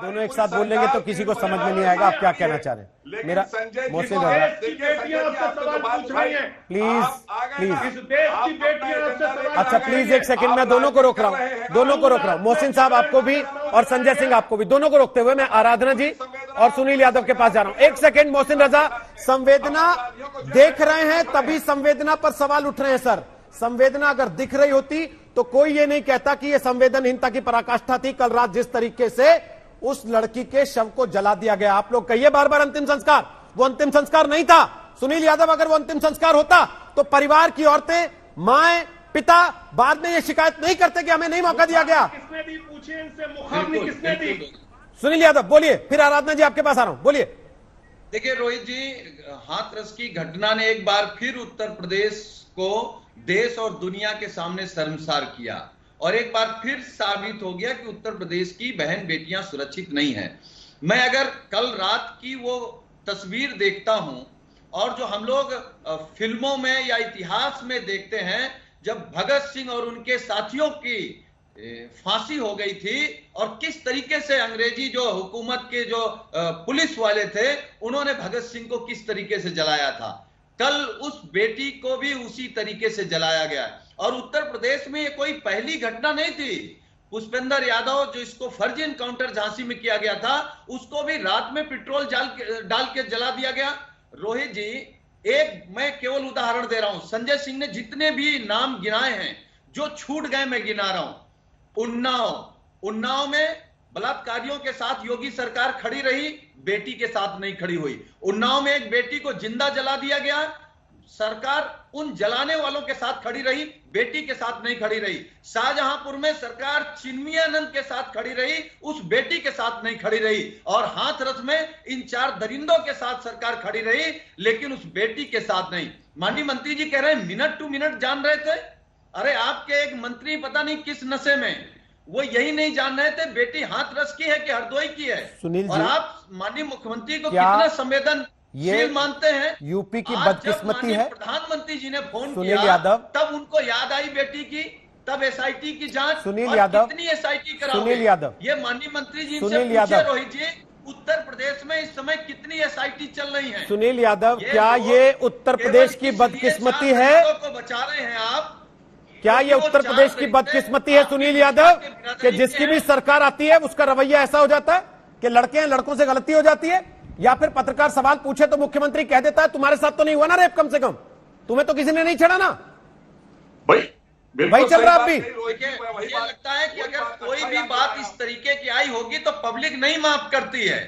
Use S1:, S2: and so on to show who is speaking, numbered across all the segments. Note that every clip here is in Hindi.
S1: दोनों एक साथ बोल लेंगे तो किसी को समझ में नहीं आएगा आप क्या कहना चाह रहे हैं। मेरा मोहसिन रजा प्लीज अच्छा प्लीज एक सेकंड, मैं दोनों को रोक रहा हूं, मोहसिन साहब आपको भी और संजय सिंह आपको भी, दोनों को रोकते हुए मैं आराधना जी और सुनील यादव के पास जा रहा हूं। एक सेकंड मोहसिन रजा, संवेदना देख रहे हैं तभी संवेदना पर सवाल उठ रहे हैं सर। संवेदना अगर दिख रही होती तो कोई ये नहीं कहता कि ये संवेदनहीनता की पराकाष्ठा थी। कल रात जिस तरीके से उस लड़की के शव को जला दिया गया, आप लोग कहिए बार बार अंतिम संस्कार, वो अंतिम संस्कार नहीं था। सुनील यादव अगर वो अंतिम संस्कार होता तो परिवार की औरतें, माएं, पिता बाद में ये शिकायत नहीं करते कि हमें नहीं मौका दिया गया।
S2: किसने दी पूछिए इनसे, मुखाग्नि किसने दी?
S1: सुनील यादव बोलिए, फिर आराधना जी आपके पास आ रहा हूं, बोलिए।
S3: देखिए रोहित जी, हाथरस की घटना ने एक बार फिर उत्तर प्रदेश को देश और दुनिया के सामने शर्मसार किया और एक बार फिर साबित हो गया कि उत्तर प्रदेश की बहन बेटियां सुरक्षित नहीं हैं। मैं अगर कल रात की वो तस्वीर देखता हूं और जो हम लोग फिल्मों में या इतिहास में देखते हैं, जब भगत सिंह और उनके साथियों की फांसी हो गई थी और किस तरीके से अंग्रेजी जो हुकूमत के जो पुलिस वाले थे उन्होंने भगत सिंह को किस तरीके से जलाया था, कल उस बेटी को भी उसी तरीके से जलाया गया। और उत्तर प्रदेश में ये कोई पहली घटना नहीं थी। पुष्पेंद्र यादव जो इसको फर्जी एनकाउंटर झांसी में किया गया था, उसको भी रात में पेट्रोल डाल के जला दिया गया। रोहित जी, एक मैं केवल उदाहरण दे रहा हूं, संजय सिंह ने जितने भी नाम गिनाए हैं, जो छूट गए मैं गिना रहा हूं। उन्नाव में बलात्कारियों के साथ योगी सरकार खड़ी रही, बेटी के साथ नहीं खड़ी हुई। उन्नाव में एक बेटी को जिंदा जला दिया गया, सरकार उन जलाने वालों के साथ खड़ी रही, बेटी के साथ नहीं खड़ी रही। शाहजहांपुर में सरकार चिन्मयानंद के साथ खड़ी रही, उस बेटी के साथ नहीं खड़ी रही। और हाथरस में इन 4 दरिंदों के साथ सरकार खड़ी रही, लेकिन उस बेटी के साथ नहीं। माननीय मंत्री जी कह रहे हैं मिनट टू मिनट जान रहे थे। अरे आपके एक मंत्री पता नहीं किस नशे में, वो यही नहीं जान रहे थे बेटी हाथरस की है कि हरदोई की है। और आप माननीय मुख्यमंत्री को कितना संवेदनशील मानते हैं?
S1: यूपी की बदकिस्मती है।
S3: प्रधानमंत्री जी ने फोन
S1: सुनील यादव,
S3: तब उनको याद आई बेटी की, तब एसआईटी की जांच।
S1: सुनील यादव,
S3: कितनी एसआईटी कराओगे?
S1: सुनील यादव,
S3: ये माननीय मंत्री जी से
S1: सुनील यादव,
S3: रोहित जी, उत्तर प्रदेश में इस समय कितनी एसआईटी चल रही है?
S1: सुनील यादव, क्या ये उत्तर प्रदेश की बदकिस्मती है?
S3: को बचा रहे हैं आप?
S1: क्या ये उत्तर प्रदेश की बदकिस्मती है सुनील यादव कि जिसकी भी सरकार आती है उसका रवैया ऐसा हो जाता है कि लड़के हैं, लड़कों से गलती हो जाती है? या फिर पत्रकार सवाल पूछे तो मुख्यमंत्री कह देता है तुम्हारे साथ तो नहीं हुआ ना रेप, कम से कम तुम्हें तो किसी ने नहीं छेड़ा ना? भाई चल रहा आप भी।
S3: मुझे लगता है कि अगर कोई भी बात इस तरीके की आई होगी तो पब्लिक नहीं माफ करती है।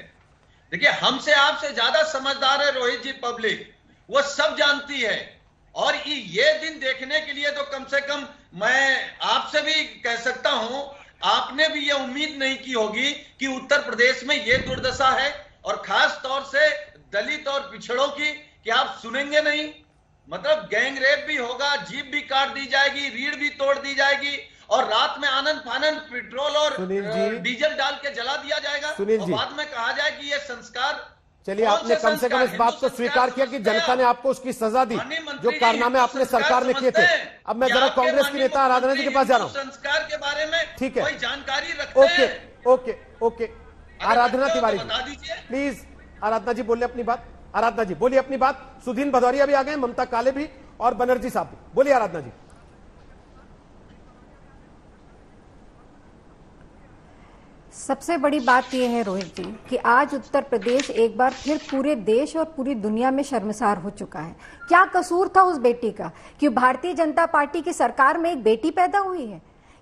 S3: देखिए, हमसे आपसे ज्यादा समझदार है रोहित जी पब्लिक, वो सब जानती है। और ये दिन देखने के लिए तो कम से कम मैं आपसे भी कह सकता हूं, आपने भी ये उम्मीद नहीं की होगी कि उत्तर प्रदेश में ये दुर्दशा है, और खास तौर से दलित और पिछड़ों की, कि आप सुनेंगे नहीं। मतलब गैंग रेप भी होगा, जीप भी काट दी जाएगी, रीढ़ भी तोड़ दी जाएगी, और रात में आनंद फानंद पेट्रोल और डीजल डाल के जला दिया जाएगा, और बाद में कहा जाए कि ये संस्कार।
S1: चलिए, आपने कम से कम इस बात को स्वीकार किया कि जनता ने आपको उसकी सजा दी जो कारनामे आपने सरकार ने किए थे। अब मैं जरा कांग्रेस की नेता आराधना जी के पास जा रहा हूं।
S3: संस्कार के बारे में
S1: ठीक है,
S3: कोई जानकारी रखते हैं?
S1: Okay Aradhana Tiwari ji please. आराधना जी बोलिए अपनी बात। आराधना जी बोलिए अपनी बात। सुधीन भदौरिया भी आ गए, ममता काले भी, और बनर्जी साहब भी। बोलिए आराधना जी।
S4: सबसे बड़ी बात यह है रोहित जी कि आज उत्तर प्रदेश एक बार फिर पूरे देश और पूरी दुनिया में शर्मसार हो चुका है। क्या कसूर था उस बेटी का कि भारतीय जनता पार्टी की सरकार में एक बेटी पैदा हुई है?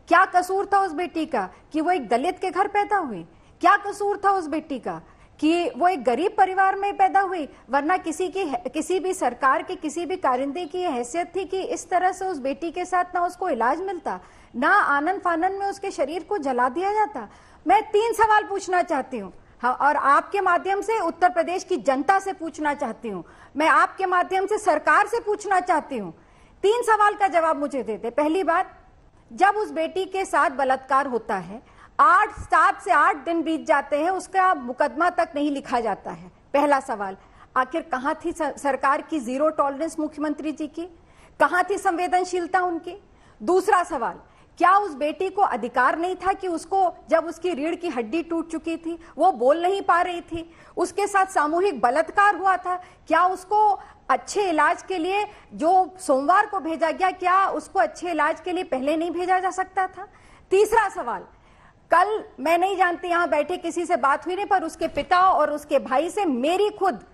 S4: क्या कसूर था उस बेटी का कि वो एक दलित के घर पैदा हुई? क्या कसूर था उस बेटी का कि वो एक गरीब परिवार में पैदा हुई? वरना किसी भी सरकार के किसी भी कारिंदे की हैसियत थी कि इस तरह से उस बेटी के साथ ना उसको इलाज मिलता, ना आनंद फानंद में उसके शरीर को जला दिया जाता। मैं 3 सवाल पूछना चाहती हूँ, हाँ, और आपके माध्यम से उत्तर प्रदेश की जनता से पूछना चाहती हूँ, मैं आपके माध्यम से सरकार से पूछना चाहती हूँ। 3 सवाल का जवाब मुझे दे दे। पहली बात, जब उस बेटी के साथ बलात्कार होता है, 7 से 8 दिन बीत जाते हैं, उसका मुकदमा तक नहीं लिखा जाता है। पहला सवाल, आखिर कहाँ थी सरकार की जीरो टॉलरेंस मुख्यमंत्री जी की? कहाँ थी संवेदनशीलता उनकी? दूसरा सवाल, क्या उस बेटी को अधिकार नहीं था कि उसको, जब उसकी रीढ़ की हड्डी टूट चुकी थी, वो बोल नहीं पा रही थी, उसके साथ सामूहिक बलात्कार हुआ था, क्या उसको अच्छे इलाज के लिए जो सोमवार को भेजा गया, क्या उसको अच्छे इलाज के लिए पहले नहीं भेजा जा सकता था? तीसरा सवाल, कल मैं नहीं जानती यहां बैठे किसी से बात हुई नहीं, पर उसके पिता और उसके भाई से मेरी खुद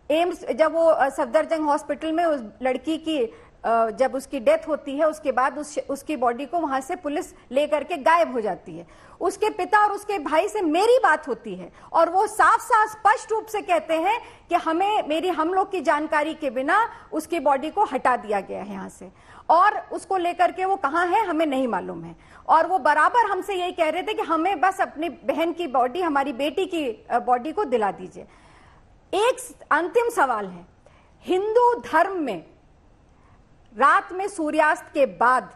S4: एम्स, जब वो सफदरजंग हॉस्पिटल में उस लड़की की जब उसकी डेथ होती है, उसके बाद उसकी बॉडी को वहां से पुलिस लेकर के गायब हो जाती है, उसके पिता और उसके भाई से मेरी बात होती है और वो साफ साफ स्पष्ट रूप से कहते हैं कि हम लोग की जानकारी के बिना उसकी बॉडी को हटा दिया गया है यहाँ से, और उसको लेकर के वो कहाँ है हमें नहीं मालूम है। और वो बराबर हमसे यही कह रहे थे कि हमें बस अपनी बहन की बॉडी, हमारी बेटी की बॉडी को दिला दीजिए। एक अंतिम सवाल है, हिंदू धर्म में रात में सूर्यास्त के बाद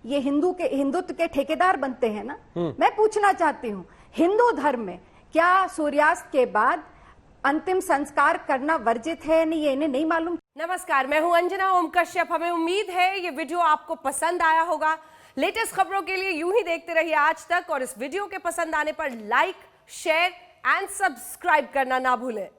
S4: ये हिंदुत्व के ठेकेदार बनते हैं ना, मैं पूछना चाहती हूं, हिंदू धर्म में क्या सूर्यास्त के बाद अंतिम संस्कार करना वर्जित है? नहीं, ये इन्हें नहीं मालूम।
S5: नमस्कार, मैं हूं अंजना ओम कश्यप। हमें उम्मीद है ये वीडियो आपको पसंद आया होगा। लेटेस्ट खबरों के लिए यूं ही देखते रहिए आज तक, और इस वीडियो के पसंद आने पर लाइक, शेयर एंड सब्सक्राइब करना ना भूलें।